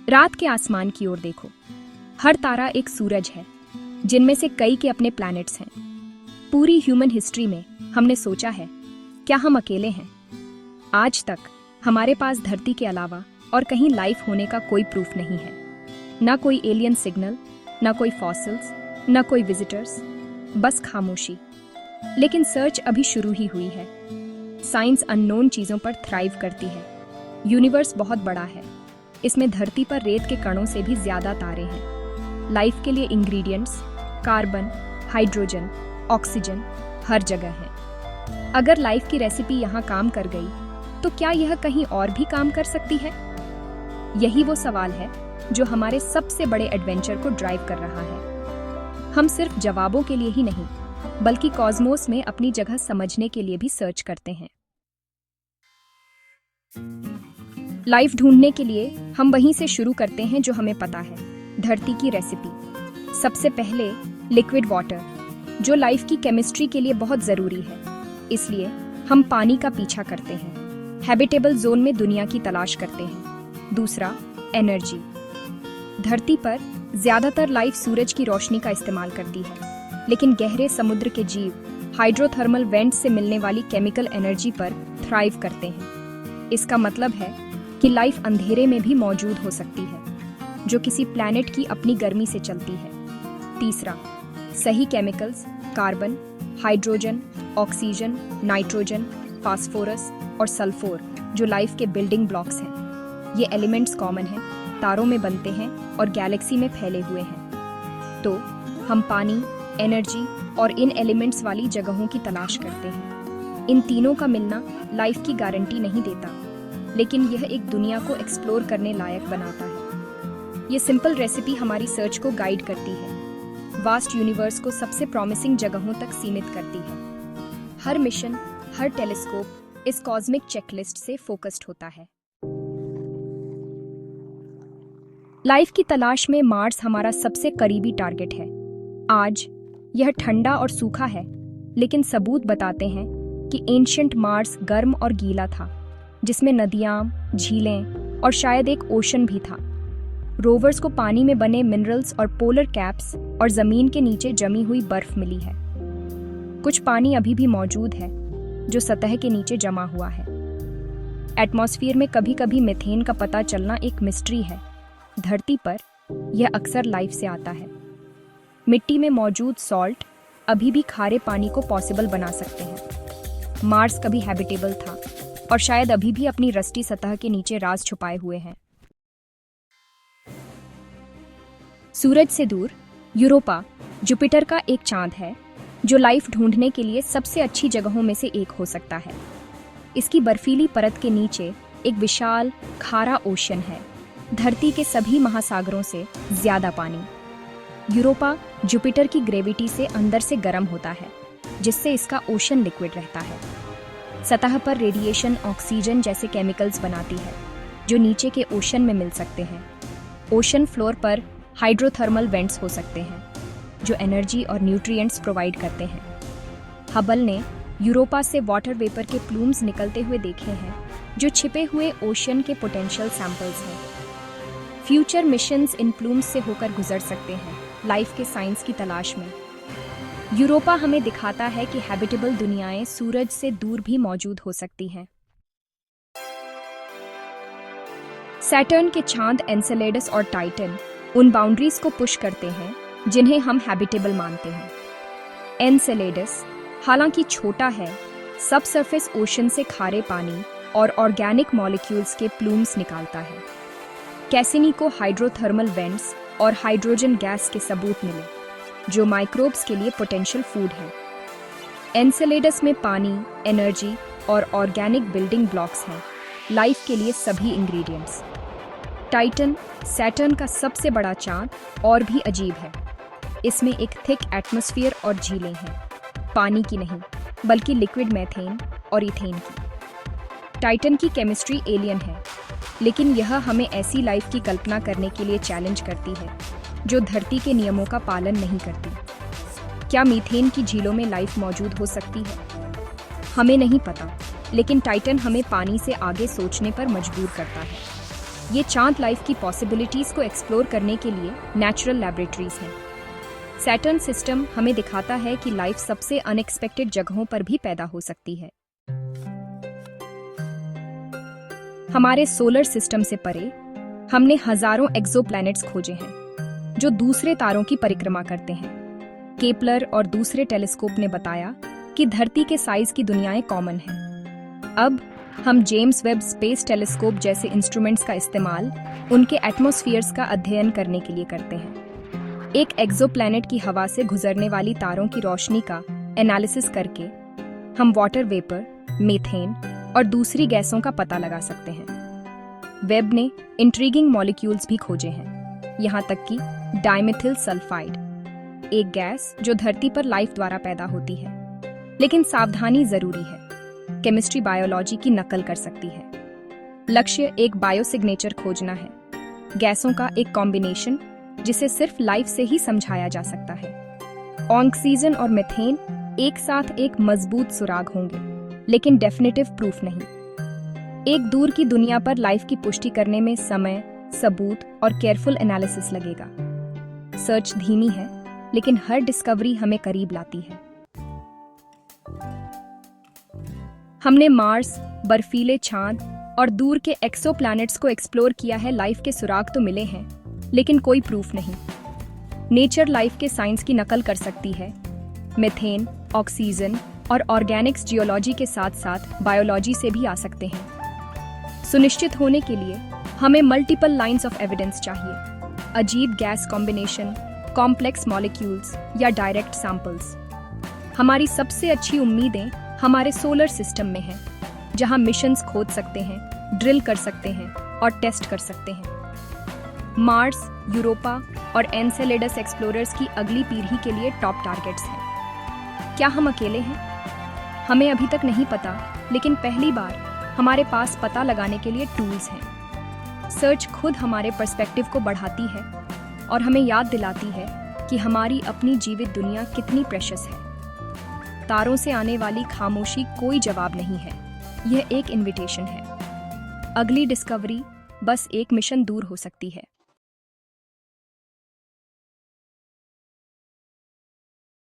रात के आसमान की ओर देखो। हर तारा एक सूरज है, जिनमें से कई के अपने प्लैनेट्स हैं। पूरी ह्यूमन हिस्ट्री में हमने सोचा है, क्या हम अकेले हैं? आज तक हमारे पास धरती के अलावा और कहीं लाइफ होने का कोई प्रूफ नहीं है। ना कोई एलियन सिग्नल, ना कोई फॉसिल्स, ना कोई विजिटर्स, बस खामोशी। लेकिन सर्च अभी शुरू ही हुई है। साइंस अननोन चीजों पर थ्राइव करती है। यूनिवर्स बहुत बड़ा है। इसमें धरती पर रेत के कणों से भी ज्यादा तारे हैं। लाइफ के लिए इंग्रेडिएंट्स कार्बन, हाइड्रोजन, ऑक्सीजन हर जगह है। अगर लाइफ की रेसिपी यहाँ काम कर गई, तो क्या यह कहीं और भी काम कर सकती है? यही वो सवाल है जो हमारे सबसे बड़े एडवेंचर को ड्राइव कर रहा है। हम सिर्फ जवाबों के लिए ही नहीं, बल्कि कॉस्मोस में अपनी जगह समझने के लिए भी सर्च करते हैं। लाइफ ढूंढने के लिए हम वहीं से शुरू करते हैं जो हमें पता है, धरती की रेसिपी। सबसे पहले लिक्विड वाटर, जो लाइफ की केमिस्ट्री के लिए बहुत जरूरी है। इसलिए हम पानी का पीछा करते हैं, हैबिटेबल जोन में दुनिया की तलाश करते हैं। दूसरा, एनर्जी। धरती पर ज्यादातर लाइफ सूरज की रोशनी का इस्तेमाल करती है, लेकिन गहरे समुद्र के जीव हाइड्रोथर्मल वेंट से मिलने वाली केमिकल एनर्जी पर थ्राइव करते हैं। इसका मतलब है कि लाइफ अंधेरे में भी मौजूद हो सकती है, जो किसी प्लैनेट की अपनी गर्मी से चलती है। तीसरा, सही chemicals carbon, hydrogen, oxygen, nitrogen, phosphorus और सल्फोर, जो लाइफ के बिल्डिंग ब्लॉक्स हैं। ये एलिमेंट्स कॉमन हैं, तारों में बनते हैं और गैलेक्सी में फैले हुए हैं। तो हम पानी, एनर्जी और इन एलिमेंट्स वाली जगहों की तलाश करते हैं। इन तीनों का मिलना लाइफ की गारंटी नहीं देता, लेकिन यह एक दुनिया को एक्सप्लोर करने लायक बनाता है। ये सिंपल रेसिपी हमारी सर्च को गाइड करती है, वास्ट यूनिवर्स को सबसे प्रॉमिसिंग जगहों तक सीमित करती है। हर मिशन, हर टेलीस्कोप इस कॉस्मिक चेकलिस्ट से फोकस्ड होता है। लाइफ की तलाश में मार्स हमारा सबसे करीबी टारगेट है। आज यह ठंडा और सूखा है, लेकिन सबूत बताते हैं कि एंशिएंट मार्स गर्म और गीला था, जिसमें नदियां, झीलें और शायद एक ओशन भी था। रोवर्स को पानी में बने मिनरल्स और पोलर कैप्स और जमीन के नीचे जमी हुई बर्फ मिली है। कुछ पानी अभी भी मौजूद है, जो सतह के नीचे जमा हुआ है। एटमॉस्फेयर में कभी कभी मीथेन का पता चलना एक मिस्ट्री है। धरती पर यह अक्सर लाइफ से आता है। मिट्टी में मौजूद सॉल्ट अभी भी खारे पानी को पॉसिबल बना सकते हैं। मार्स कभी हैबिटेबल था और शायद अभी भी अपनी रस्टी सतह के नीचे राज छुपाए हुए हैं। सूरज से दूर यूरोपा जुपिटर का एक चांद है, जो लाइफ ढूंढने के लिए सबसे अच्छी जगहों में से एक हो सकता है। इसकी बर्फीली परत के नीचे एक विशाल खारा ओशन है, धरती के सभी महासागरों से ज्यादा पानी। यूरोपा जुपिटर की ग्रेविटी से अंदर से गर्म होता है, जिससे इसका ओशन लिक्विड रहता है। सतह पर रेडिएशन ऑक्सीजन जैसे केमिकल्स बनाती है, जो नीचे के ओशन में मिल सकते हैं। ओशन फ्लोर पर हाइड्रोथर्मल वेंट्स हो सकते हैं, जो एनर्जी और न्यूट्रिएंट्स प्रोवाइड करते हैं। हबल ने यूरोपा से वाटर वेपर के प्लूम्स निकलते हुए देखे हैं, जो छिपे हुए ओशन के पोटेंशियल सैंपल्स हैं। फ्यूचर मिशंस इन प्लूम्स से होकर गुजर सकते हैं, लाइफ के साइंस की तलाश में। यूरोपा हमें दिखाता है कि हैबिटेबल दुनियाएं सूरज से दूर भी मौजूद हो सकती हैं। सैटर्न के चांद एनसेलेडस और टाइटन उन बाउंड्रीज को पुश करते हैं जिन्हें हम हैबिटेबल मानते हैं। एनसेलेडस हालांकि छोटा है, सबसर्फेस ओशन से खारे पानी और ऑर्गेनिक मॉलिक्यूल्स के प्लूम्स निकालता है। कैसिनी को हाइड्रोथर्मल वेंट्स और हाइड्रोजन गैस के सबूत मिले, जो माइक्रोब्स के लिए पोटेंशियल फूड है। एनसेलेडस में पानी, एनर्जी और ऑर्गेनिक बिल्डिंग ब्लॉक्स हैं, लाइफ के लिए सभी इंग्रेडिएंट्स। टाइटन सैटर्न का सबसे बड़ा चांद और भी अजीब है। इसमें एक थिक एटमॉस्फेयर और झीलें हैं, पानी की नहीं बल्कि लिक्विड मीथेन और इथेन की। टाइटन की केमिस्ट्री एलियन है, लेकिन यह हमें ऐसी लाइफ की कल्पना करने के लिए चैलेंज करती है जो धरती के नियमों का पालन नहीं करती। क्या मीथेन की झीलों में लाइफ मौजूद हो सकती है? हमें नहीं पता, लेकिन टाइटन हमें पानी से आगे सोचने पर मजबूर करता है। ये चांद लाइफ की पॉसिबिलिटीज को एक्सप्लोर करने के लिए नेचुरल लैबोरेटरीज हैं। सैटर्न सिस्टम हमें दिखाता है कि लाइफ सबसे अनएक्सपेक्टेड जगहों पर भी पैदा हो सकती है। हमारे सोलर सिस्टम से परे हमने हजारों एक्सोप्लैनेट्स खोजे हैं जो दूसरे तारों की परिक्रमा करते हैं। केपलर और दूसरे टेलीस्कोप ने बताया कि धरती के साइज की दुनियाएं कॉमन हैं। अब हम जेम्स वेब स्पेस टेलीस्कोप जैसे इंस्ट्रूमेंट्स का इस्तेमाल उनके एटमॉस्फेयर्स का अध्ययन करने के लिए करते हैं। एक एक्सोप्लैनेट की हवा से गुजरने वाली तारों की रोशनी का एनालिसिस करके हम वाटर वेपर, मीथेन और दूसरी गैसों का पता लगा सकते हैं। वेब ने इंट्रीगिंग मॉलिक्यूल्स भी खोजे हैं, यहाँ तक कि डाइमेथिल सल्फाइड, एक गैस जो धरती पर लाइफ द्वारा पैदा होती है। लेकिन सावधानी जरूरी है, केमिस्ट्री बायोलॉजी की नकल कर सकती है। लक्ष्य एक बायोसिग्नेचर खोजना है, गैसों का एक कॉम्बिनेशन जिसे सिर्फ लाइफ से ही समझाया जा सकता है। ऑक्सीजन और मीथेन एक साथ एक मजबूत सुराग होंगे, लेकिन डेफिनेटिव प्रूफ नहीं। एक दूर की दुनिया पर लाइफ की पुष्टि करने में समय, सबूत और केयरफुल एनालिसिस लगेगा। सर्च धीमी है, लेकिन हर डिस्कवरी हमें करीब लाती है। हमने मार्स, बर्फीले चांद और दूर के एक्सोप्लैनेट्स को एक्सप्लोर किया है। लाइफ के सुराग तो मिले हैं, लेकिन कोई प्रूफ नहीं। नेचर लाइफ के साइंस की नकल कर सकती है। मीथेन, ऑक्सीजन और ऑर्गेनिक्स जियोलॉजी के साथ साथ बायोलॉजी से भी आ सकते हैं। सुनिश्चित होने के लिए हमें मल्टीपल लाइंस ऑफ एविडेंस चाहिए, अजीब गैस कॉम्बिनेशन, कॉम्प्लेक्स मॉलिक्यूल्स या डायरेक्ट सैंपल्स। हमारी सबसे अच्छी उम्मीदें हमारे सोलर सिस्टम में हैं, जहां मिशंस खोद सकते हैं, ड्रिल कर सकते हैं और टेस्ट कर सकते हैं। मार्स, यूरोपा और एनसेलेडस एक्सप्लोरर्स की अगली पीढ़ी के लिए टॉप टारगेट्स हैं। क्या हम अकेले हैं? हमें अभी तक नहीं पता, लेकिन पहली बार हमारे पास पता लगाने के लिए टूल्स हैं। सर्च खुद हमारे पर्सपेक्टिव को बढ़ाती है और हमें याद दिलाती है कि हमारी अपनी जीवित दुनिया कितनी प्रेशियस है। तारों से आने वाली खामोशी कोई जवाब नहीं है, यह एक इनविटेशन है। अगली डिस्कवरी बस एक मिशन दूर हो सकती है।